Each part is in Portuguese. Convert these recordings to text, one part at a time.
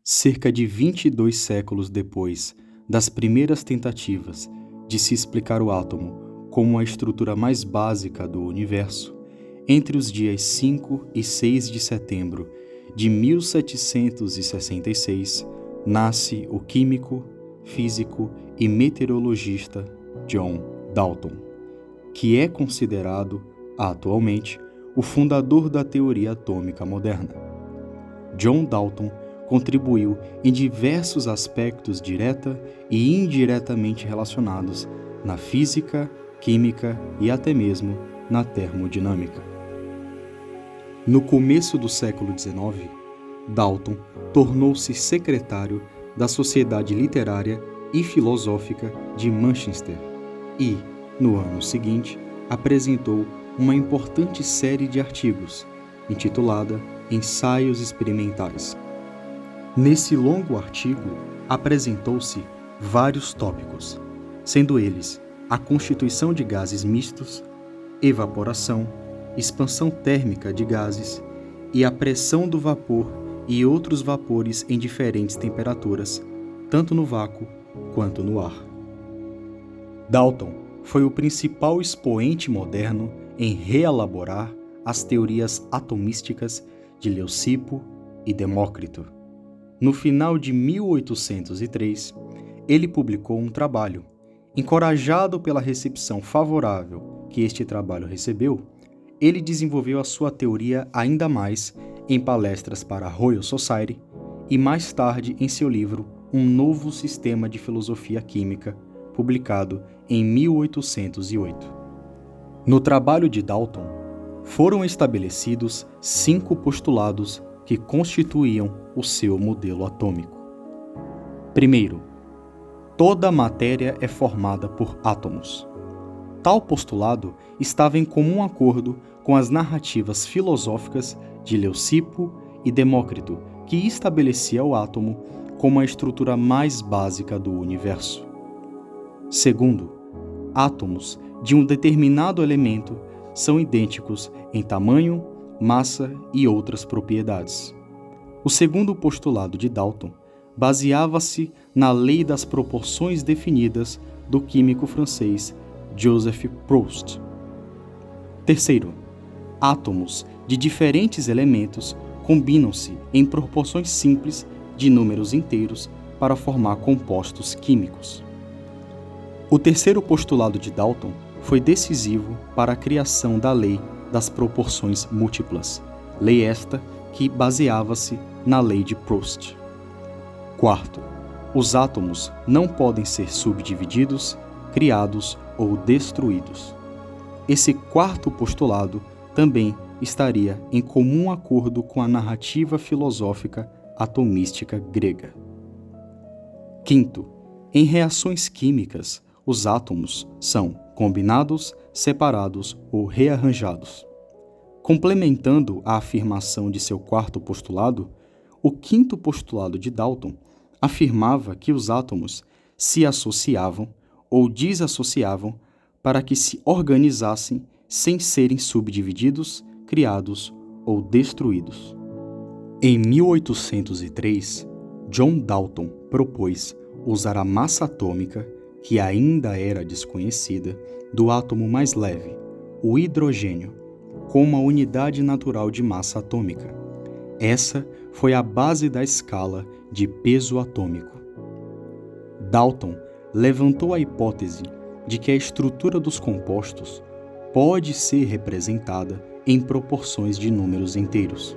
Cerca de 22 séculos depois das primeiras tentativas de se explicar o átomo como a estrutura mais básica do universo, entre os dias 5 e 6 de setembro de 1766, nasce o químico, físico e meteorologista John Dalton, que é considerado, atualmente, o fundador da teoria atômica moderna. John Dalton contribuiu em diversos aspectos direta e indiretamente relacionados na física, química e até mesmo na termodinâmica. No começo do século XIX, Dalton tornou-se secretário da Sociedade Literária e Filosófica de Manchester e, no ano seguinte, apresentou uma importante série de artigos, intitulada Ensaios Experimentais. Nesse longo artigo, apresentou-se vários tópicos, sendo eles a constituição de gases mistos, evaporação, expansão térmica de gases e a pressão do vapor e outros vapores em diferentes temperaturas, tanto no vácuo quanto no ar. Dalton foi o principal expoente moderno em reelaborar as teorias atomísticas de Leucipo e Demócrito. No final de 1803, ele publicou um trabalho. Encorajado pela recepção favorável que este trabalho recebeu, ele desenvolveu a sua teoria ainda mais em palestras para a Royal Society e mais tarde em seu livro Um Novo Sistema de Filosofia Química, publicado em 1808. No trabalho de Dalton, foram estabelecidos 5 postulados que constituíam o seu modelo atômico. Primeiro, toda matéria é formada por átomos. Tal postulado estava em comum acordo com as narrativas filosóficas de Leucipo e Demócrito, que estabelecia o átomo como a estrutura mais básica do universo. Segundo, átomos de um determinado elemento são idênticos em tamanho, massa e outras propriedades. O segundo postulado de Dalton baseava-se na lei das proporções definidas do químico francês Joseph Proust. Terceiro, átomos de diferentes elementos combinam-se em proporções simples de números inteiros para formar compostos químicos. O terceiro postulado de Dalton foi decisivo para a criação da lei das proporções múltiplas, lei esta que baseava-se na lei de Proust. Quarto, os átomos não podem ser subdivididos, criados ou destruídos. Esse quarto postulado também estaria em comum acordo com a narrativa filosófica atomística grega. Quinto, em reações químicas, os átomos são combinados, separados ou rearranjados. Complementando a afirmação de seu quarto postulado, o quinto postulado de Dalton afirmava que os átomos se associavam ou desassociavam para que se organizassem sem serem subdivididos, criados ou destruídos. Em 1803, John Dalton propôs usar a massa atômica, que ainda era desconhecida, do átomo mais leve, o hidrogênio, como a unidade natural de massa atômica. Essa foi a base da escala de peso atômico. Dalton levantou a hipótese de que a estrutura dos compostos pode ser representada em proporções de números inteiros.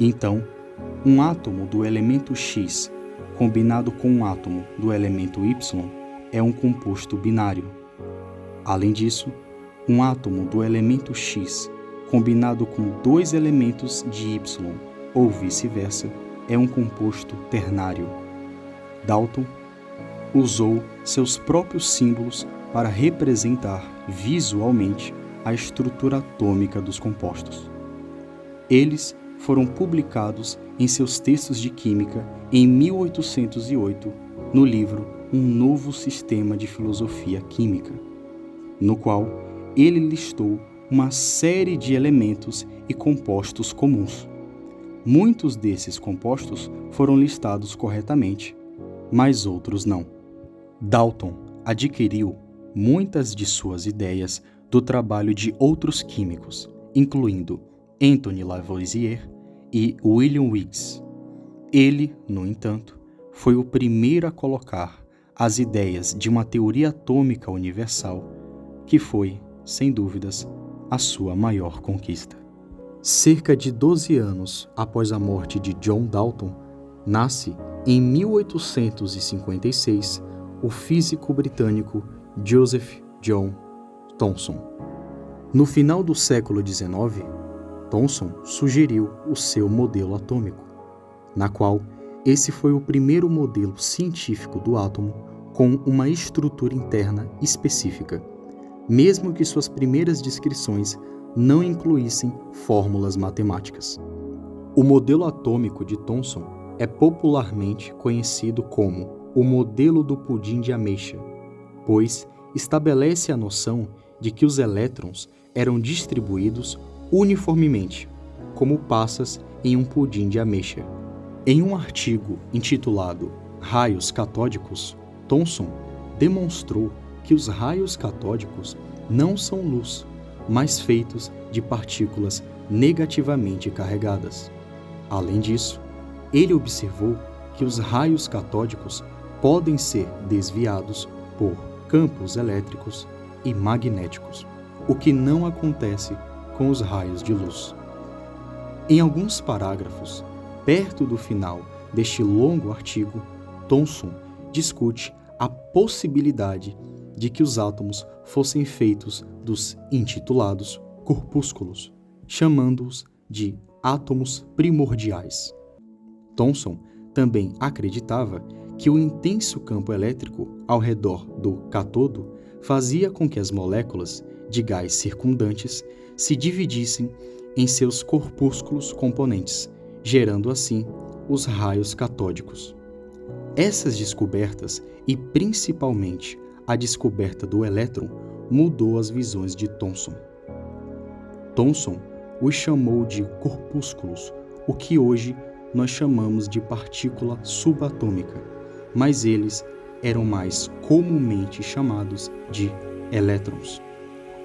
Então, um átomo do elemento X combinado com um átomo do elemento Y é um composto binário. Além disso, um átomo do elemento X combinado com 2 elementos de Y ou vice-versa é um composto ternário. Dalton usou seus próprios símbolos para representar visualmente a estrutura atômica dos compostos. Eles foram publicados em seus textos de química em 1808 no livro Um Novo Sistema de Filosofia Química, no qual ele listou uma série de elementos e compostos comuns. Muitos desses compostos foram listados corretamente, mas outros não. Dalton adquiriu muitas de suas ideias do trabalho de outros químicos, incluindo Anthony Lavoisier e William Wiggs. Ele, no entanto, foi o primeiro a colocar as ideias de uma teoria atômica universal, que foi, sem dúvidas, a sua maior conquista. Cerca de 12 anos após a morte de John Dalton, nasce, em 1856, o físico britânico Joseph John Thomson. No final do século XIX, Thomson sugeriu o seu modelo atômico, na qual esse foi o primeiro modelo científico do átomo com uma estrutura interna específica, mesmo que suas primeiras descrições não incluíssem fórmulas matemáticas. O modelo atômico de Thomson é popularmente conhecido como o modelo do pudim de ameixa, pois estabelece a noção de que os elétrons eram distribuídos uniformemente, como passas em um pudim de ameixa. Em um artigo intitulado Raios Catódicos, Thomson demonstrou que os raios catódicos não são luz, mas feitos de partículas negativamente carregadas. Além disso, ele observou que os raios catódicos podem ser desviados por campos elétricos e magnéticos, o que não acontece com os raios de luz. Em alguns parágrafos, perto do final deste longo artigo, Thomson discute a possibilidade de que os átomos fossem feitos dos intitulados corpúsculos, chamando-os de átomos primordiais. Thomson também acreditava que o intenso campo elétrico ao redor do cátodo fazia com que as moléculas de gás circundantes se dividissem em seus corpúsculos componentes, gerando assim os raios catódicos. Essas descobertas, e principalmente a descoberta do elétron, mudou as visões de Thomson. Thomson os chamou de corpúsculos, o que hoje nós chamamos de partícula subatômica, mas eles eram mais comumente chamados de elétrons,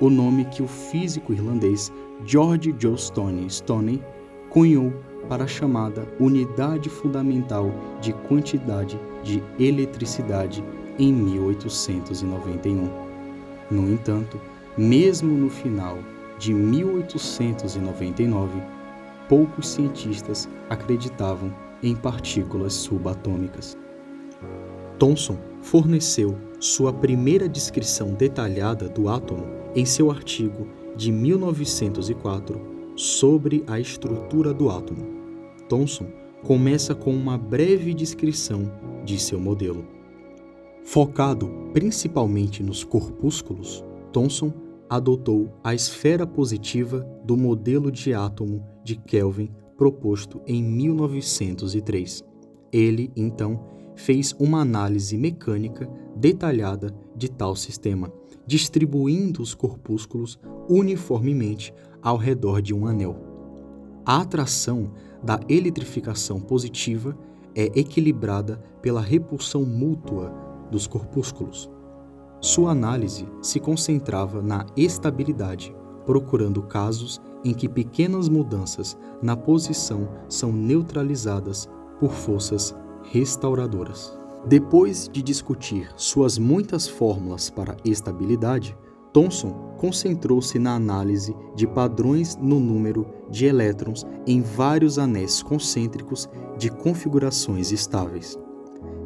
o nome que o físico irlandês George Johnstone Stoney cunhou para a chamada unidade fundamental de quantidade de eletricidade em 1891. No entanto, mesmo no final de 1899, poucos cientistas acreditavam em partículas subatômicas. Thomson forneceu sua primeira descrição detalhada do átomo em seu artigo de 1904 sobre a estrutura do átomo. Thomson começa com uma breve descrição de seu modelo. Focado principalmente nos corpúsculos, Thomson adotou a esfera positiva do modelo de átomo de Kelvin proposto em 1903. Ele, então, fez uma análise mecânica detalhada de tal sistema, distribuindo os corpúsculos uniformemente ao redor de um anel. A atração da eletrificação positiva é equilibrada pela repulsão mútua dos corpúsculos. Sua análise se concentrava na estabilidade, procurando casos em que pequenas mudanças na posição são neutralizadas por forças restauradoras. Depois de discutir suas muitas fórmulas para estabilidade, Thomson concentrou-se na análise de padrões no número de elétrons em vários anéis concêntricos de configurações estáveis.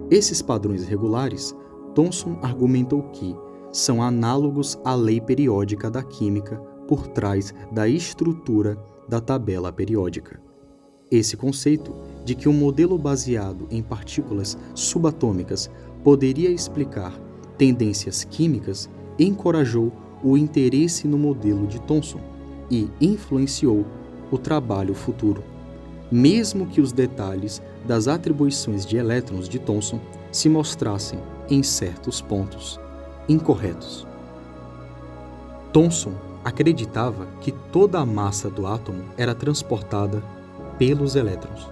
Esses padrões regulares, Thomson argumentou que são análogos à lei periódica da química por trás da estrutura da tabela periódica. Esse conceito de que um modelo baseado em partículas subatômicas poderia explicar tendências químicas encorajou o interesse no modelo de Thomson e influenciou o trabalho futuro, mesmo que os detalhes das atribuições de elétrons de Thomson se mostrassem, em certos pontos, incorretos. Thomson acreditava que toda a massa do átomo era transportada pelos elétrons.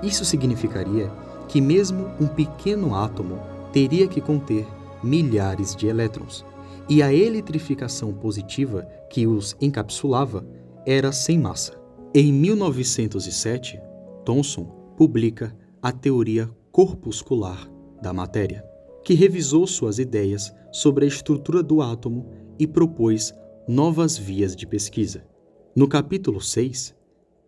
Isso significaria que mesmo um pequeno átomo teria que conter milhares de elétrons, e a eletrificação positiva que os encapsulava era sem massa. Em 1907, Thomson publica a teoria corpuscular da matéria, que revisou suas ideias sobre a estrutura do átomo e propôs novas vias de pesquisa. No capítulo 6,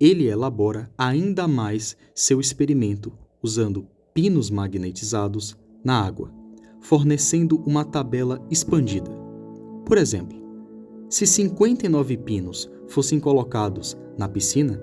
ele elabora ainda mais seu experimento usando pinos magnetizados na água, fornecendo uma tabela expandida. Por exemplo, se 59 pinos fossem colocados na piscina,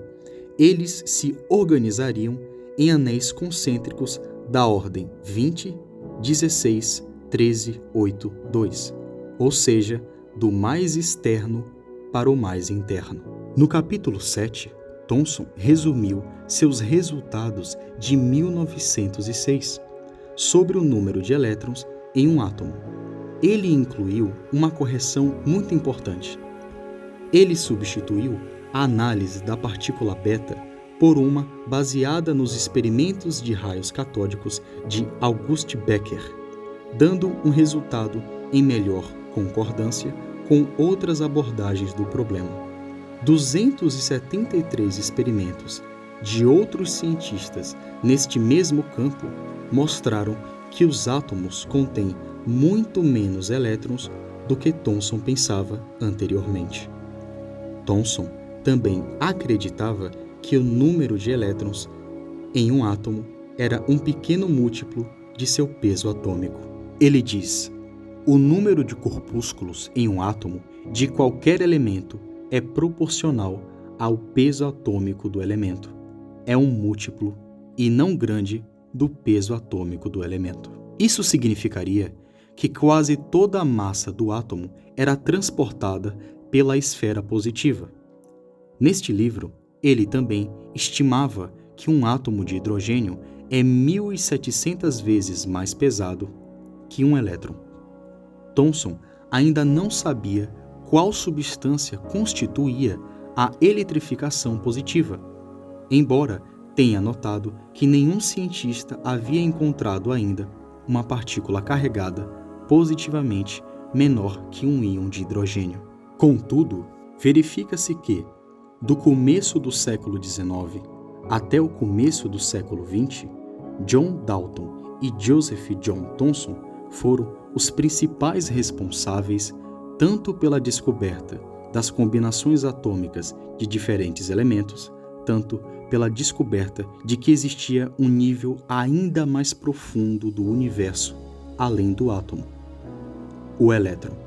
eles se organizariam em anéis concêntricos da ordem 20, 16, 13, 8, 2, ou seja, do mais externo para o mais interno. No capítulo 7, Thomson resumiu seus resultados de 1906 sobre o número de elétrons em um átomo. Ele incluiu uma correção muito importante. Ele substituiu a análise da partícula beta por uma baseada nos experimentos de raios catódicos de August Becker, dando um resultado em melhor concordância com outras abordagens do problema. 273 experimentos de outros cientistas neste mesmo campo mostraram que os átomos contêm muito menos elétrons do que Thomson pensava anteriormente. Thomson também acreditava que o número de elétrons em um átomo era um pequeno múltiplo de seu peso atômico. Ele diz: o número de corpúsculos em um átomo de qualquer elemento é proporcional ao peso atômico do elemento. É um múltiplo e não grande do peso atômico do elemento. Isso significaria que quase toda a massa do átomo era transportada pela esfera positiva. Neste livro, ele também estimava que um átomo de hidrogênio é 1.700 vezes mais pesado que um elétron. Thomson ainda não sabia qual substância constituía a eletrificação positiva, embora tenha notado que nenhum cientista havia encontrado ainda uma partícula carregada positivamente menor que um íon de hidrogênio. Contudo, verifica-se que, do começo do século XIX até o começo do século XX, John Dalton e Joseph John Thomson foram os principais responsáveis tanto pela descoberta das combinações atômicas de diferentes elementos, tanto pela descoberta de que existia um nível ainda mais profundo do universo, além do átomo, o elétron.